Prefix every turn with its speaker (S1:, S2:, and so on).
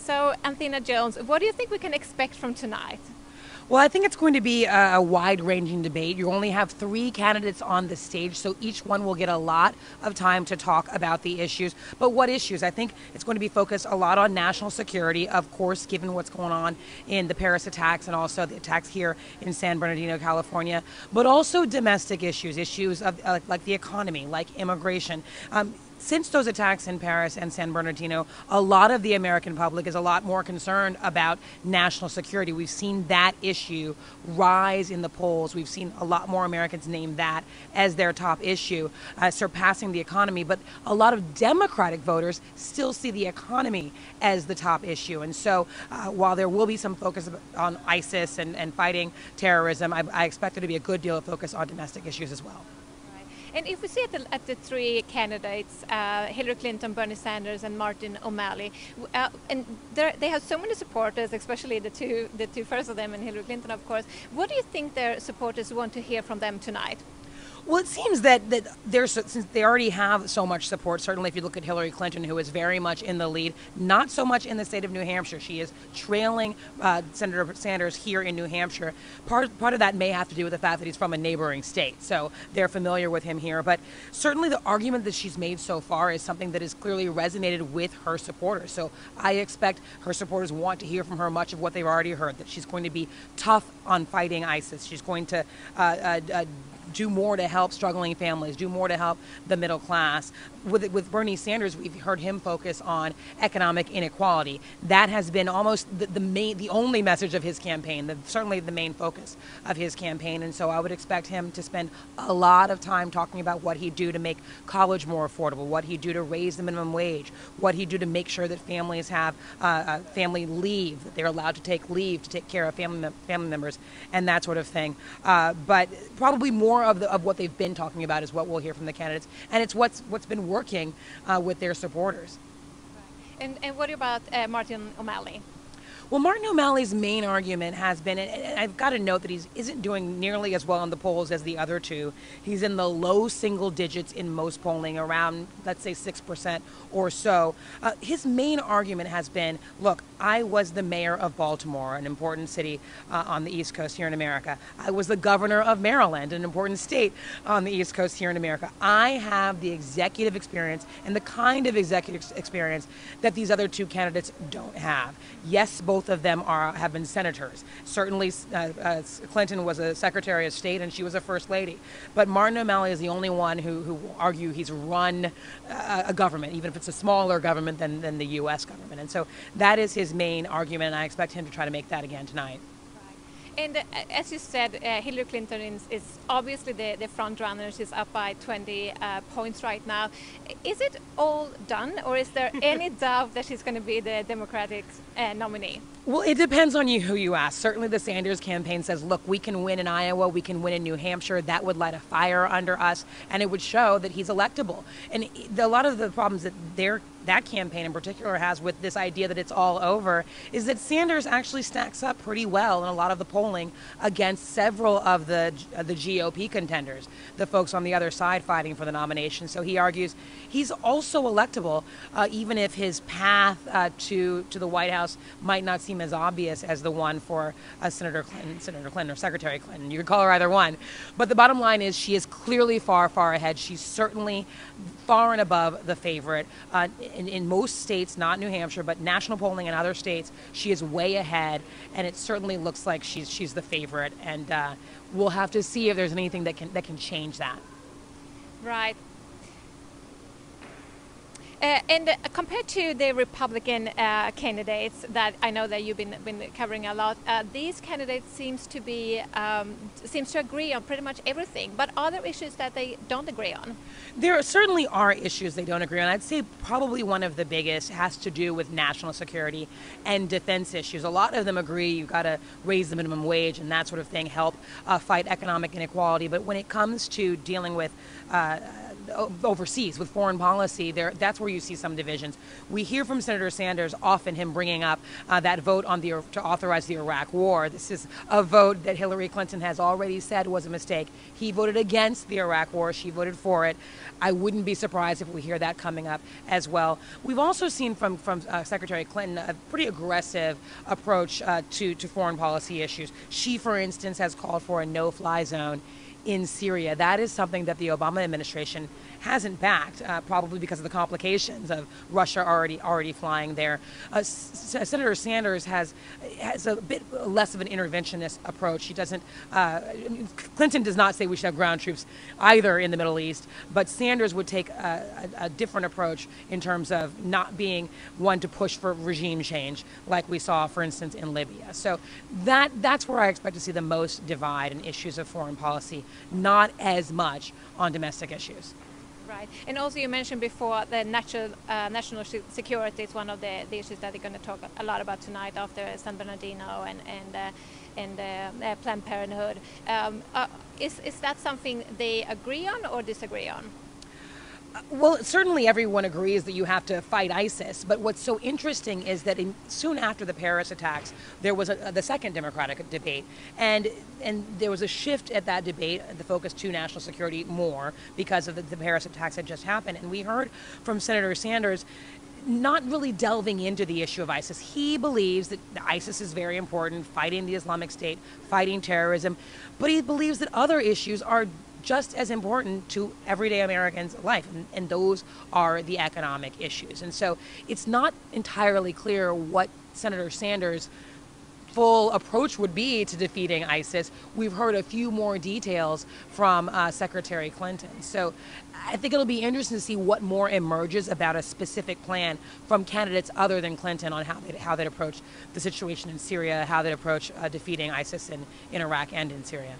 S1: So, Athena Jones, what do you think we can expect from tonight?
S2: Well, I think it's going to be a wide-ranging debate. You only have 3 candidates on the stage, so each one will get a lot of time to talk about the issues. But what issues? I think it's going to be focused a lot on national security, of course, given what's going on in the Paris attacks and also the attacks here in San Bernardino, California, but also domestic issues of like the economy, like immigration. Since those attacks in Paris and San Bernardino, a lot of the American public is a lot more concerned about national security. We've seen that issue rise in the polls. We've seen a lot more Americans name that as their top issue, surpassing the economy. But a lot of Democratic voters still see the economy as the top issue. And so while there will be some focus on ISIS and fighting terrorism, I expect there to be a good deal of focus on domestic issues as well.
S1: And if we see at the 3 candidates, Hillary Clinton, Bernie Sanders, and Martin O'Malley, and they have so many supporters, especially the two first of them, and Hillary Clinton, of course. What do you think their supporters want to hear from them tonight?
S2: Well, it seems that since they already have so much support, certainly if you look at Hillary Clinton, who is very much in the lead, not so much in the state of New Hampshire. She is trailing Senator Sanders here in New Hampshire. Part of that may have to do with the fact that he's from a neighboring state, so they're familiar with him here. But certainly the argument that she's made so far is something that has clearly resonated with her supporters. So I expect her supporters want to hear from her much of what they've already heard, that she's going to be tough on fighting ISIS. She's going to do more to help struggling families, do more to help the middle class. With Bernie Sanders, we've heard him focus on economic inequality. That has been almost the only message of his campaign, certainly the main focus of his campaign. And so I would expect him to spend a lot of time talking about what he'd do to make college more affordable, what he'd do to raise the minimum wage, what he'd do to make sure that families have family leave, that they're allowed to take leave to take care of family members and that sort of thing. But probably more of what they've been talking about is what we'll hear from the candidates, and it's what's been working with their supporters.
S1: And what about Martin O'Malley?
S2: Well, Martin O'Malley's main argument has been, and I've got to note that he isn't doing nearly as well in the polls as the other two. He's in the low single digits in most polling, around, let's say, 6% or so. His main argument has been, look, I was the mayor of Baltimore, an important city on the East Coast here in America. I was the governor of Maryland, an important state on the East Coast here in America. I have the executive experience and the kind of executive experience that these other 2 candidates don't have. Yes, both of them have been senators. Certainly, Clinton was a Secretary of State and she was a First Lady. But Martin O'Malley is the only one who will argue he's run a government, even if it's a smaller government than the U.S. government. And so that is his main argument, and I expect him to try to make that again tonight.
S1: And as you said, Hillary Clinton is obviously the front runner. She's up by 20 points right now. Is it all done, or is there any doubt that she's going to be the Democratic nominee?
S2: Well, it depends on who you ask. Certainly the Sanders campaign says, look, we can win in Iowa, we can win in New Hampshire. That would light a fire under us, and it would show that he's electable. And a lot of the problems that that campaign in particular has with this idea that it's all over is that Sanders actually stacks up pretty well in a lot of the polling against several of the GOP contenders, the folks on the other side fighting for the nomination. So he argues he's also electable, even if his path to the White House might not seem as obvious as the one for Senator Clinton or Secretary Clinton. You could call her either one. But the bottom line is she is clearly far, far ahead. She's certainly far and above the favorite. In most states, not New Hampshire, but national polling in other states, she is way ahead, and it certainly looks like she's the favorite. And we'll have to see if there's anything that can change that.
S1: Right. And compared to the Republican candidates that I know that you've been covering a lot, these candidates seems to agree on pretty much everything. But are there issues that they don't agree on?
S2: There certainly are issues they don't agree on. I'd say probably one of the biggest has to do with national security and defense issues. A lot of them agree you've got to raise the minimum wage and that sort of thing, help fight economic inequality. But when it comes to dealing with overseas with foreign policy, that's where you see some divisions. We hear from Senator Sanders often him bringing up that vote on to authorize the Iraq War. This is a vote that Hillary Clinton has already said was a mistake. He voted against the Iraq War. She voted for it. I wouldn't be surprised if we hear that coming up as well. We've also seen from Secretary Clinton a pretty aggressive approach to foreign policy issues. She, for instance, has called for a no-fly zone in Syria. That is something that the Obama administration hasn't backed, probably because of the complications of Russia already flying there. Senator Sanders has a bit less of an interventionist approach. He doesn't. Clinton does not say we should have ground troops either in the Middle East, but Sanders would take a different approach in terms of not being one to push for regime change, like we saw, for instance, in Libya. So that's where I expect to see the most divide in issues of foreign policy, not as much on domestic issues.
S1: Right, and also you mentioned before the national security is one of the issues that they're going to talk a lot about tonight after San Bernardino and Planned Parenthood. Is that something they agree on or disagree on?
S2: Well, certainly everyone agrees that you have to fight ISIS, but what's so interesting is that soon after the Paris attacks, there was the second Democratic debate, and there was a shift at that debate, the focus to national security more because of the Paris attacks had just happened, and we heard from Senator Sanders not really delving into the issue of ISIS. He believes that ISIS is very important, fighting the Islamic State, fighting terrorism, but he believes that other issues are just as important to everyday Americans' life, and those are the economic issues. And so it's not entirely clear what Senator Sanders' full approach would be to defeating ISIS. We've heard a few more details from Secretary Clinton. So I think it'll be interesting to see what more emerges about a specific plan from candidates other than Clinton on how they'd approach the situation in Syria, how they'd approach defeating ISIS in Iraq and in Syria.